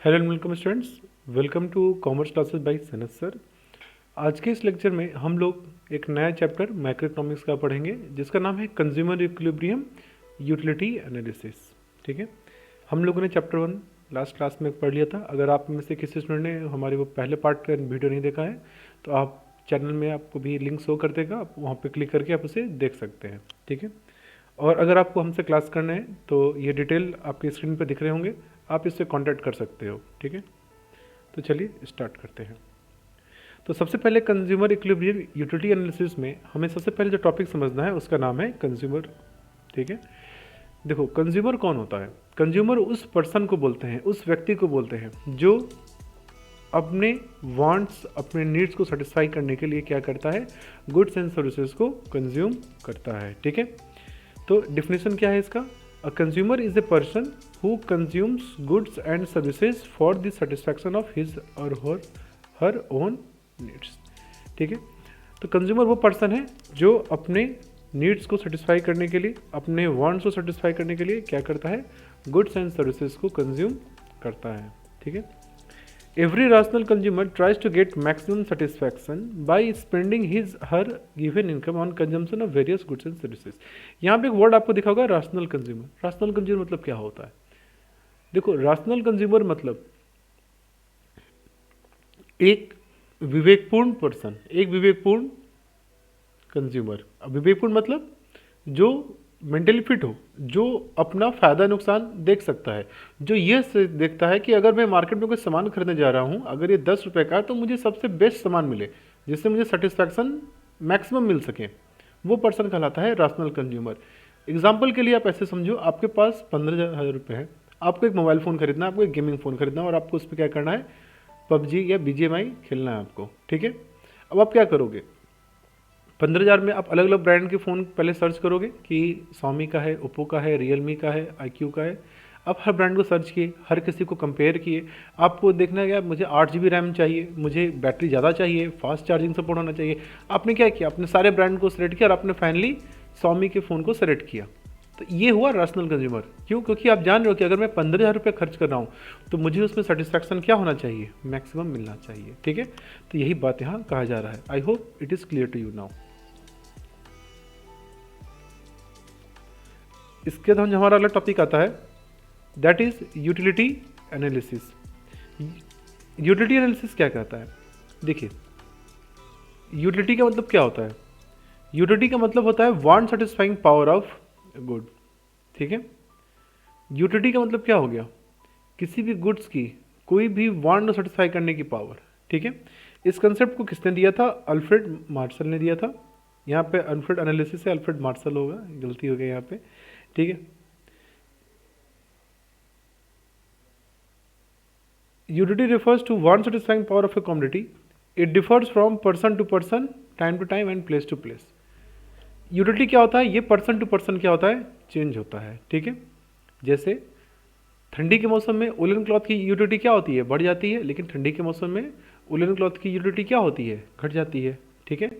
Hello and welcome students, welcome to commerce classes by Sanat sir. आज के इस lecture में हम लोग एक नया चैप्टर मैक्रो इकोनॉमिक्स का पढ़ेंगे जिसका नाम है कंज्यूमर इक्विलिब्रियम यूटिलिटी एनालिसिस। ठीक है, हम लोगों ने चैप्टर 1 लास्ट क्लास में पढ़ लिया था। अगर आप में से किसी स्टूडेंट ने हमारे वो पहले पार्ट का वीडियो नहीं देखा है तो आप चैनल में आपको भी लिंक शो कर देगा, आप वहाँ पर क्लिक करके आप उसे देख सकते हैं। ठीक है, और अगर आपको हमसे क्लास करना है तो ये डिटेल आपकी स्क्रीन पर दिख रहे होंगे, आप इससे कांटेक्ट कर सकते हो। ठीक है, तो चलिए स्टार्ट करते हैं। तो सबसे पहले कंज्यूमर इक्विलिब्रियम यूटिलिटी एनालिसिस में हमें सबसे पहले जो टॉपिक समझना है उसका नाम है कंज्यूमर। ठीक है, देखो कंज्यूमर कौन होता है? कंज्यूमर उस पर्सन को बोलते हैं, उस व्यक्ति को बोलते हैं जो अपने वांट्स, अपने नीड्स को सेटिस्फाई करने के लिए क्या करता है, गुड्स एंड सर्विसेज को कंज्यूम करता है। ठीक है, तो डिफिनेशन क्या है इसका? A consumer is a person who consumes goods and services for the satisfaction of his or her own needs। ठीक है, तो कंज्यूमर वो पर्सन है जो अपने नीड्स को सेटिस्फाई करने के लिए, अपने वांट्स को सेटिस्फाई करने के लिए क्या करता है, गुड्स एंड सर्विसेज को कंज्यूम करता है। ठीक है, every rational consumer tries to get maximum satisfaction by spending his her given income on consumption of various goods and services. यहाँ पे एक वर्ड आपको दिखा होगा, रैशनल कंज्यूमर। रैशनल कंज्यूमर मतलब क्या होता है? देखो, रैशनल कंज्यूमर मतलब एक विवेकपूर्ण पर्सन, एक विवेकपूर्ण कंज्यूमर। अब विवेकपूर्ण मतलब जो मेंटली फिट हो, जो अपना फ़ायदा नुकसान देख सकता है, जो ये देखता है कि अगर मैं मार्केट में कोई सामान खरीदने जा रहा हूँ, अगर ये 10 रुपये का है तो मुझे सबसे बेस्ट सामान मिले जिससे मुझे सेटिस्फैक्शन मैक्सिमम मिल सके, वो पर्सन कहलाता है रैशनल कंज्यूमर। एग्जाम्पल के लिए आप ऐसे समझो, आपके पास 15,000 रुपये है, आपको एक मोबाइल फ़ोन खरीदना है, आपको एक गेमिंग फ़ोन खरीदना है और आपको उस पर क्या करना है, पबजी या BGMI खेलना है आपको। ठीक है, अब आप क्या करोगे, 15,000 में आप अलग अलग ब्रांड के फ़ोन पहले सर्च करोगे कि Xiaomi का है, ओप्पो का है, रियलमी का है, iQOO का है। आप हर ब्रांड को सर्च किए, हर किसी को कंपेयर किए, आपको देखना है कि मुझे 8 GB रैम चाहिए, मुझे बैटरी ज़्यादा चाहिए, फास्ट चार्जिंग सपोर्ट होना चाहिए। आपने क्या किया, अपने सारे ब्रांड को सेलेक्ट किया और आपने फाइनली Xiaomi के फ़ोन को सेलेक्ट किया। तो ये हुआ रैशनल कंज्यूमर। क्यों? क्योंकि आप जान रहे हो कि अगर मैं 15,000 रुपये खर्च कर रहा हूँ तो मुझे उसमें सेटिस्फैक्शन क्या होना चाहिए, मैक्सिमम मिलना चाहिए। ठीक है, तो यही बात यहाँ कहा जा रहा है। I hope it is clear to you now. इसके बाद हमारा अगला टॉपिक आता है, that is utility analysis. Utility analysis क्या कहता है? देखिए, यूटिलिटी का मतलब क्या होता है? यूटिलिटी का मतलब होता है want satisfying power of good. ठीक है, यूटिलिटी का मतलब क्या हो गया, किसी भी गुड्स की कोई भी वांट सेटिस्फाई करने की पावर। ठीक है, इस कंसेप्ट को किसने दिया था? अल्फ्रेड मार्शल ने दिया था। यहाँ पे अल्फ्रेड एनालिसिस से अल्फ्रेड मार्शल होगा, गलती हो गई यहाँ पे। ठीक है, utility refers to one satisfying power of a commodity. It differs from person to person, time to time and place to place. Utility क्या होता है? ये पर्सन टू पर्सन क्या होता है, चेंज होता है। ठीक है, जैसे ठंडी के मौसम में उलन क्लॉथ की यूटिलिटी क्या होती है, बढ़ जाती है, लेकिन ठंडी के मौसम में उलन क्लॉथ की यूटिलिटी क्या होती है, घट जाती है। ठीक है,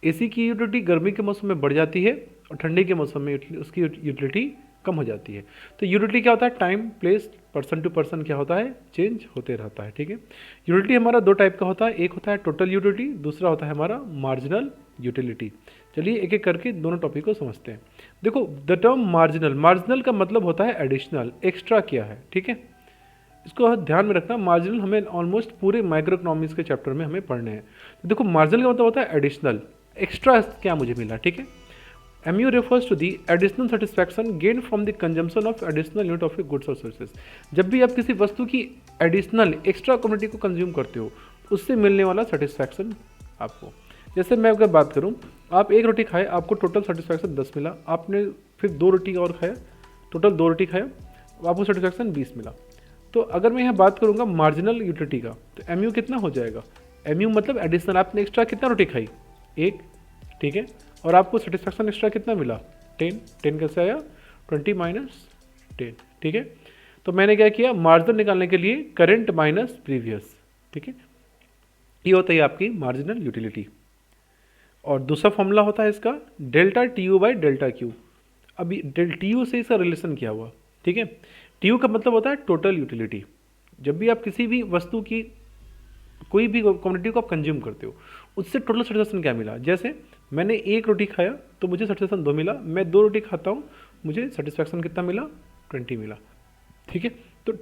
एसी की यूटिलिटी गर्मी के मौसम में बढ़ जाती है और ठंडी के मौसम में उसकी यूटिलिटी कम हो जाती है। तो यूटिलिटी क्या होता है, time place person to person क्या होता है, चेंज होते रहता है। ठीक है, यूटिलिटी हमारा दो टाइप का होता है, एक होता है टोटल यूटिलिटी, दूसरा होता है हमारा मार्जिनल यूटिलिटी। चलिए एक एक करके दोनों टॉपिक को समझते हैं। देखो, द टर्म मार्जिनल, मार्जिनल का मतलब होता है एडिशनल, एक्स्ट्रा किया है। ठीक है, इसको ध्यान में रखना, मार्जिनल हमें ऑलमोस्ट पूरे माइक्रो इकोनॉमिक्स के चैप्टर में हमें पढ़ने हैं। तो देखो, मार्जिनल का मतलब होता है एडिशनल, एक्स्ट्रा क्या मुझे मिला। ठीक है, MU refers to the additional satisfaction gained from the consumption of additional unit of a goods or services। जब भी आप किसी वस्तु की एडिशनल एक्स्ट्रा क्वांटिटी को कंज्यूम करते हो, उससे मिलने वाला सेटिस्फैक्शन आपको। जैसे मैं अगर बात करूं, आप एक रोटी खाए, आपको टोटल सेटिस्फैक्शन 10 मिला, आपने फिर 2 रोटी और खाया, टोटल 2 रोटी खाया, आपको सेटिस्फैक्शन 20 मिला। तो अगर मैं यहाँ बात करूँगा मार्जिनल यूटिलिटी का, तो MU कितना हो जाएगा? MU मतलब एडिशनल, आपने एक्स्ट्रा कितना रोटी खाई, 1। ठीक है, और आपको सेटिस्फैक्शन एक्स्ट्रा कितना मिला, 10। 10 कैसे आया, 20 माइनस 10। ठीक है, तो मैंने क्या किया, मार्जिनल निकालने के लिए करंट माइनस प्रीवियस। ठीक है, ये होता है आपकी मार्जिनल यूटिलिटी। और दूसरा फॉर्मूला होता है इसका delta TU by delta Q. अभी TU से इसका रिलेशन किया हुआ। ठीक है, TU का मतलब होता है टोटल यूटिलिटी, जब भी आप किसी भी वस्तु की कोई भी कम्युनिटी को आप कंज्यूम करते हो, उससे टोटल सेटिस्फैक्शन क्या मिला। जैसे मैंने एक रोटी खाया तो मुझे सेटिस्फैक्शन 2 मिला, मैं 2 रोटी खाता हूँ मुझे सेटिस्फैक्शन कितना मिला, 20 मिला। ठीक है, तो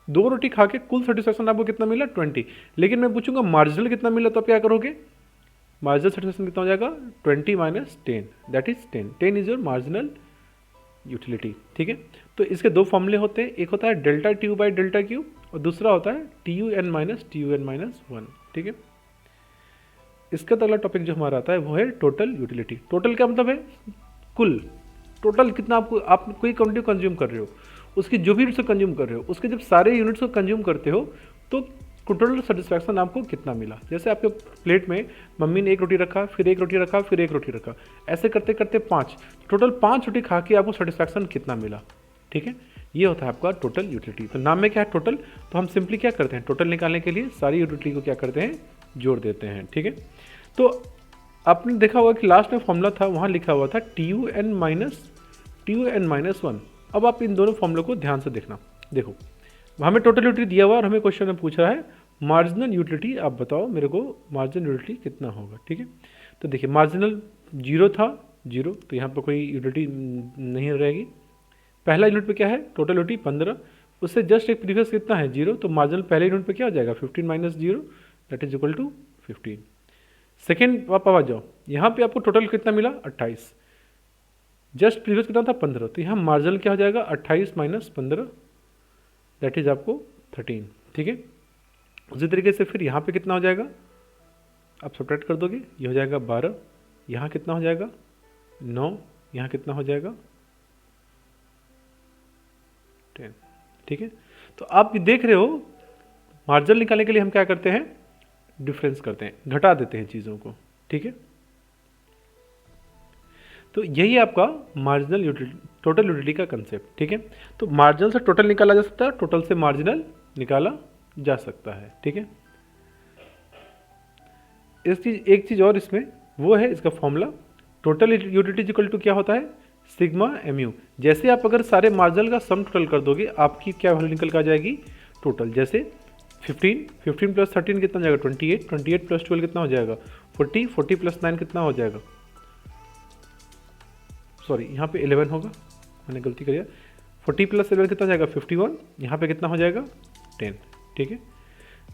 2 रोटी खा के कुल सेटिस्फैक्शन आपको कितना मिला, 20। लेकिन मैं पूछूंगा मार्जिनल कितना मिला, तो आप क्या करोगे, मार्जिनल सेटिस्फैक्शन कितना हो जाएगा, 20 minus 10, that is 10। 10 is your marginal utility. ठीक है, तो इसके दो फॉर्मूले होते हैं, एक होता है delta T U by delta Q और दूसरा होता है T U N minus one. ठीक है, इसका तो अगला टॉपिक जो हमारा आता है वो है टोटल यूटिलिटी। टोटल का मतलब है कुल, टोटल कितना आपको, आप कोई क्वांटिटी कंज्यूम कर रहे हो, उसकी जो भी यूनिट्स को कंज्यूम कर रहे हो, उसके जब सारे यूनिट्स को कंज्यूम करते हो तो टोटल सेटिस्फैक्शन आपको कितना मिला। जैसे आपके प्लेट में मम्मी ने एक रोटी रखा, फिर एक रोटी रखा, फिर एक रोटी रखा, ऐसे करते करते 5, टोटल 5 रोटी खा के आपको सेटिस्फैक्शन कितना मिला। ठीक है, ये होता है आपका टोटल यूटिलिटी। तो नाम में क्या है टोटल, तो हम सिंपली क्या करते हैं, टोटल निकालने के लिए सारी यूटिलिटी को क्या करते हैं, जोड़ देते हैं। ठीक है, तो आपने देखा होगा कि लास्ट में फॉर्मूला था, वहाँ लिखा हुआ था टी यू एन माइनस 1। अब आप इन दोनों फॉर्मूलों को ध्यान से देखना। देखो हमें टोटल यूटिलिटी दिया हुआ और हमें क्वेश्चन में पूछ रहा है मार्जिनल यूटिलिटी, आप बताओ मेरे को मार्जिनल यूटिलिटी कितना होगा। ठीक है, तो देखिए मार्जिनल 0 था, 0, तो यहाँ पर कोई यूटिलिटी नहीं रहेगी। पहला यूनिट पे क्या है, टोटल यूटिलिटी 15, उससे जस्ट एक प्रीवियस कितना है, 0, तो मार्जिनल पहले यूनिट पे क्या हो जाएगा, 15 minus 0, that is equal to 15। Second आप आ जाओ, यहाँ पे आपको टोटल कितना मिला, 28, जस्ट प्रीवियस कितना था 15, तो यहाँ मार्जिनल क्या हो जाएगा, 28 माइनस 15, दैट इज आपको 13। ठीक है, उसी तरीके से फिर यहाँ पे कितना हो जाएगा, आप सब्ट्रैक्ट कर दोगे, ये हो जाएगा 12, यहाँ कितना हो जाएगा 9, यहाँ कितना हो जाएगा 10। ठीक है, तो आप देख रहे हो मार्जिनल निकालने के लिए हम क्या करते हैं, डिफरेंस करते हैं, घटा देते हैं चीज़ों को। ठीक है, तो यही आपका मार्जिनल यूटिलिटी, टोटल यूटिलिटी का कंसेप्ट। ठीक है, तो मार्जिनल से टोटल निकाला जा सकता है, टोटल से मार्जिनल निकाला जा सकता है। ठीक है, एक चीज़ और इसमें वो है इसका formula, total utility equal to क्या होता है, सिग्मा एम यू। जैसे आप अगर सारे मार्जिनल का सम टोटल कर दोगे, आपकी क्या वैल्यू निकल कर आ जाएगी टोटल। जैसे 15 प्लस 13 कितना हो जाएगा, 28 प्लस 12 कितना हो जाएगा, 40 प्लस 9 कितना हो जाएगा, सॉरी यहाँ पे 11 होगा, मैंने गलती करी, 40 प्लस 11 कितना हो जाएगा 51, यहाँ पे कितना हो जाएगा 10। ठीक है,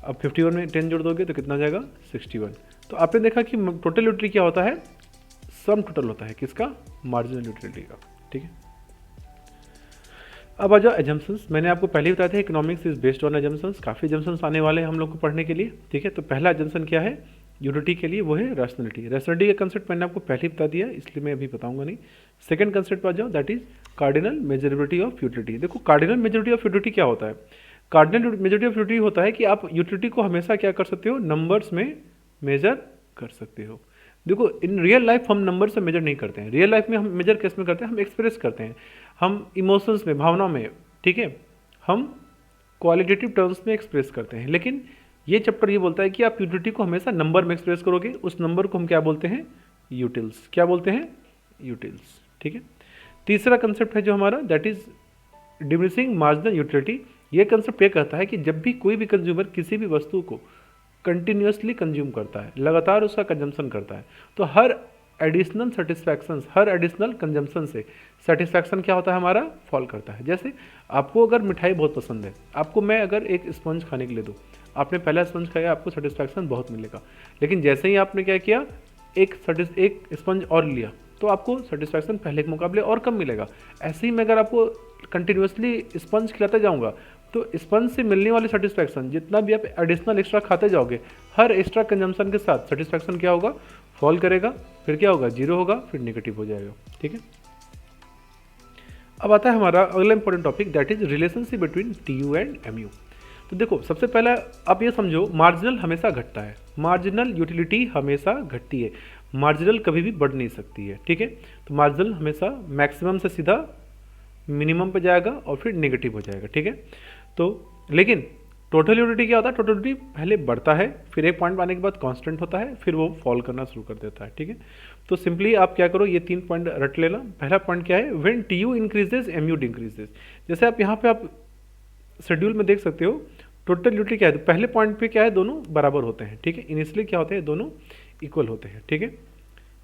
अब 51 में 10 जोड़ दोगे तो कितना हो जाएगा 61। तो आपने देखा कि टोटल यूटिलिटी क्या होता है, सम टोटल होता है किसका, मार्जिनल यूटिलिटी का। ठीक है, अब आ जाओ एजम्पशंस। मैंने आपको पहले ही बताया था economics is based on assumptions, काफ़ी एजम्पशंस आने वाले हैं हम लोग को पढ़ने के लिए। ठीक है, तो पहला एजम्पशन क्या है यूटिलिटी के लिए, वो है रैशनलिटी। रैशनलिटी का कंसेप्ट मैंने आपको पहले ही बता दिया, इसलिए मैं अभी बताऊंगा नहीं। सेकंड कंसेप्ट पर आ जाओ, that is cardinal measurability of utility. देखो कार्डिनल मेजरिटी ऑफ यूटिलिटी क्या होता है, कार्डिनल मेजरिटी ऑफ यूटिलिटी होता है कि आप यूटिलिटी को हमेशा क्या कर सकते हो, नंबर्स में मेजर कर सकते हो। देखो इन रियल लाइफ हम नंबर से मेजर नहीं करते हैं, रियल लाइफ में हम मेजर किस में करते हैं, हम एक्सप्रेस करते हैं, हम इमोशंस में, भावनाओं में। ठीक है, हम क्वालिटेटिव टर्म्स में एक्सप्रेस करते हैं। लेकिन ये चैप्टर ये बोलता है कि आप यूटिलिटी को हमेशा नंबर में एक्सप्रेस करोगे, उस नंबर को हम क्या बोलते हैं, यूटिल्स। क्या बोलते हैं, यूटिल्स। ठीक है, तीसरा कंसेप्ट है जो हमारा, that is diminishing marginal utility. ये कंसेप्ट ये कहता है कि जब भी कोई भी कंज्यूमर किसी भी वस्तु को कंटिन्यूसली कंज्यूम करता है, लगातार उसका कंजम्पशन करता है, तो हर एडिशनल सेटिस्फैक्शन, हर एडिशनल कंजम्पशन से सेटिस्फैक्शन क्या होता है हमारा, फॉल करता है। जैसे आपको अगर मिठाई बहुत पसंद है, आपको मैं अगर एक स्पंज खाने के लिए दूँ, आपने पहला स्पंज खाया, आपको सेटिस्फैक्शन बहुत मिलेगा। लेकिन जैसे ही आपने क्या किया, एक स्पंज और लिया, तो आपको सेटिस्फैक्शन पहले के मुकाबले और कम मिलेगा। ऐसे ही मैं अगर आपको कंटिन्यूसली स्पंज खिलाते जाऊँगा, तो स्पंज से मिलने वाली सेटिस्फैक्शन, जितना भी आप एडिशनल एक्स्ट्रा खाते जाओगे, हर एक्स्ट्रा कंजम्पशन के साथ सेटिस्फैक्शन क्या होगा, फॉल करेगा, फिर क्या होगा, 0 होगा, फिर नेगेटिव हो जाएगा। ठीक है, अब आता है हमारा अगला important topic, that is relationship between T U and M U. तो देखो सबसे पहला आप ये समझो, मार्जिनल हमेशा घटता है, मार्जिनल यूटिलिटी हमेशा घटती है, मार्जिनल कभी भी बढ़ नहीं सकती है। ठीक है, तो मार्जिनल हमेशा मैक्सिमम से सीधा मिनिमम पे जाएगा और फिर नेगेटिव हो जाएगा। ठीक है, तो लेकिन टोटल यूटिलिटी क्या होता है, टोटल यूटिलिटी पहले बढ़ता है, फिर एक पॉइंट आने के बाद कांस्टेंट होता है, फिर वो फॉल करना शुरू कर देता है। ठीक है, तो सिंपली आप क्या करो, ये 3 पॉइंट रट लेना। पहला पॉइंट क्या है, when T U increases M U decreases. जैसे आप यहाँ पे आप शेड्यूल में देख सकते हो, टोटल यूटिलिटी क्या है, तो पहले पॉइंट पे क्या है, दोनों बराबर होते हैं, ठीक है। इनिशियली क्या होते हैं, दोनों इक्वल होते हैं, ठीक है।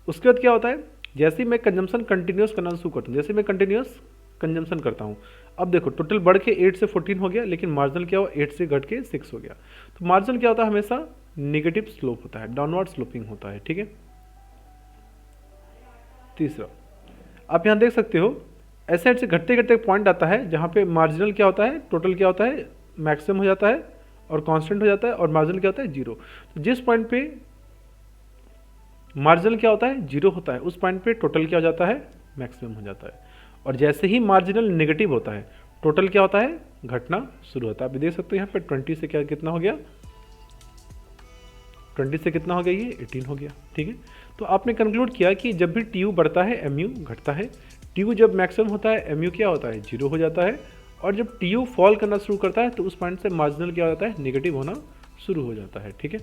उसके बाद क्या होता है, जैसे ही मैं कंजम्पशन कंटिन्यूस करना शुरू करता हूँ, जैसे मैं कंटिन्यूस कंजम्पशन करता हूँ, अब देखो टोटल बढ़ के 8 से 14 हो गया, लेकिन मार्जिनल क्या हुआ, 8 से घट के 6 हो गया। तो मार्जिनल क्या होता है, हमेशा नेगेटिव स्लोप होता है, डाउनवर्ड स्लोपिंग होता है, ठीक है। तीसरा, आप यहाँ देख सकते हो ऐसे ऐसे घटते घटते पॉइंट आता है जहाँ पे मार्जिनल क्या होता है, टोटल क्या होता है, मैक्सिमम हो जाता है और कांस्टेंट हो जाता है, और मार्जिनल क्या होता है, जीरो। तो जिस पॉइंट पे मार्जिनल क्या होता है, जीरो होता है, उस पॉइंट पे टोटल क्या हो जाता है, मैक्सिमम हो जाता है। और जैसे ही मार्जिनल नेगेटिव होता है, टोटल क्या होता है, घटना शुरू होता है। आप देख सकते हो यहाँ पे 20 से क्या कितना हो गया, 20 से कितना हो गया, ये 18 हो गया, ठीक है। तो आपने कंक्लूड किया कि जब भी टी यू बढ़ता है एम यू घटता है, टी यू जब मैक्सिमम होता है एम यू क्या होता है, जीरो हो जाता है, और जब टी यू फॉल करना शुरू करता है तो उस पॉइंट से मार्जिनल क्या हो जाता है, नेगेटिव होना शुरू हो जाता है, ठीक है।